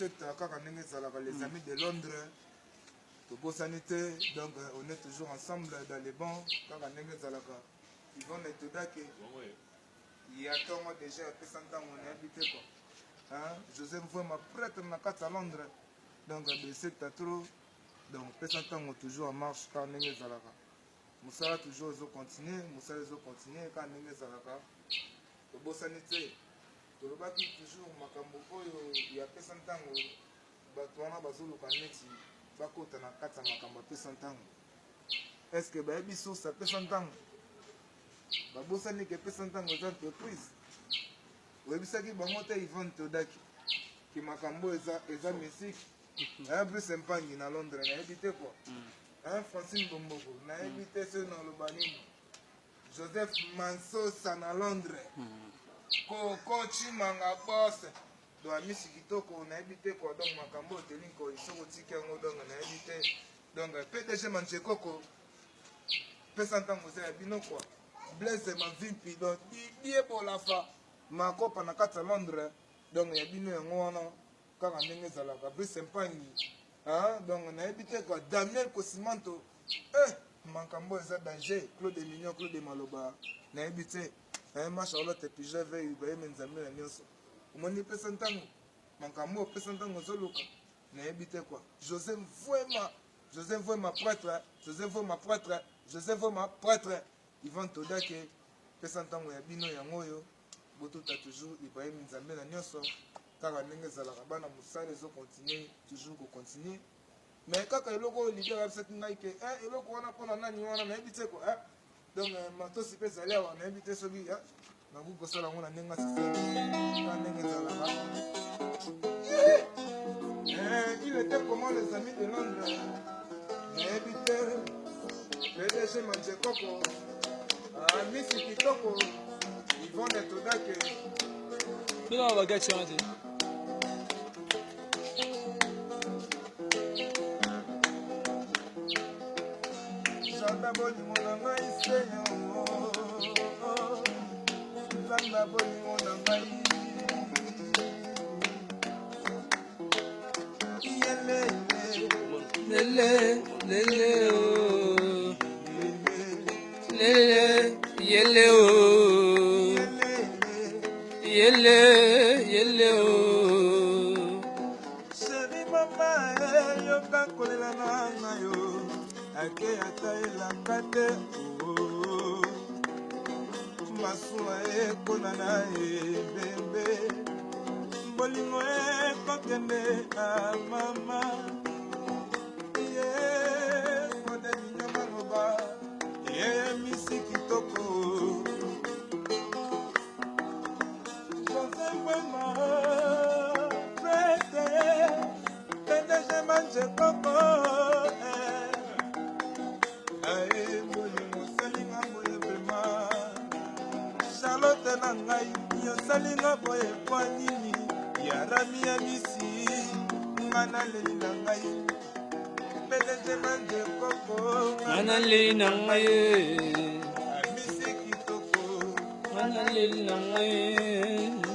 les amis de Londres. Donc on est toujours ensemble dans les bancs. Ils vont les Todake. Il y a tant déjà un peu sans temps on est habité quoi. Joseph voit ma prêtre na carte à Londres. Donc de cette trop. Donc peu sans temps toujours en marche quand on est Zalaka. Moussa toujours continuer, Moussa continuer quand on est Zalaka. Tobo sanité. Tolobaki toujours makambo oyo ya pesa ntango bato wana bazoluka neti bakota na kati ya makambo apesa ntango. Est-ce que bayebi source apesa ntango babosani ke pesa ntango eza entreprise oyebisaki bango te Yvonne Todaki ki makambo eza misiki plus mpangi na Londres nayebi te quoi Francine Bomboko nayebi te so na lobanini Joseph Mansosa na Londres Koko Chimanga boss do amisi kitoko na ebite ko donc makambo telinko isoko tike ngo donc na ebite donc PDG Mancheko ko pesa ntango za bino quoi Blaise ma vimpi donc die pour la fa ma kopa na kata Londres donc ya bino ngo wana kaka ndenge zala ka plus sympangi donc na ebite ko Daniel Kosimanto makambo za danger Claude Mignon Claude Maloba na ebite Charlotte puis j'avais eu mes amis à Nyonso. On m'a dit personne tango. Mankamo personne tango zoluka. Na habité quoi. Joseph voit ma prêtre. Joseph voit ma prêtre. Joseph voit ma prêtre. Yvonne Todake personne tango ya bino ya ngoyo. Boto ta toujours Ibrahim Nzambe na Nyonso. Kaka ndenge zala bana musale zo continuer toujours ko continuer. Mais kaka eloko leader cette ngai ke eloko wana pona nani wana na habité quoi. Donc, Matos peut aller à un invité sur lui. Il était comment les amis de Londres. PDG Mancheko, Missy Kitoko, ils vont être au Dake. Non, on va gâcher un peu. J'adore mon amour, Seigneur. Zanda boni mona ngai lele lele o lele yele o yele o chéri mama yoka kolela na yo ake ataelaka te masuwa ekona na ebembe bolingo ekokende na mama ye kodemino maloba ye misi kitoko josefema prete PDG Mancheko ae bolingo salinga boye vrema Charlotte na ngai yosalinga boye kwa nini yarami ya misi ngana leli na ngai PDG Mancheko ngana leli na ngai misi kitoko ngana leli na ngai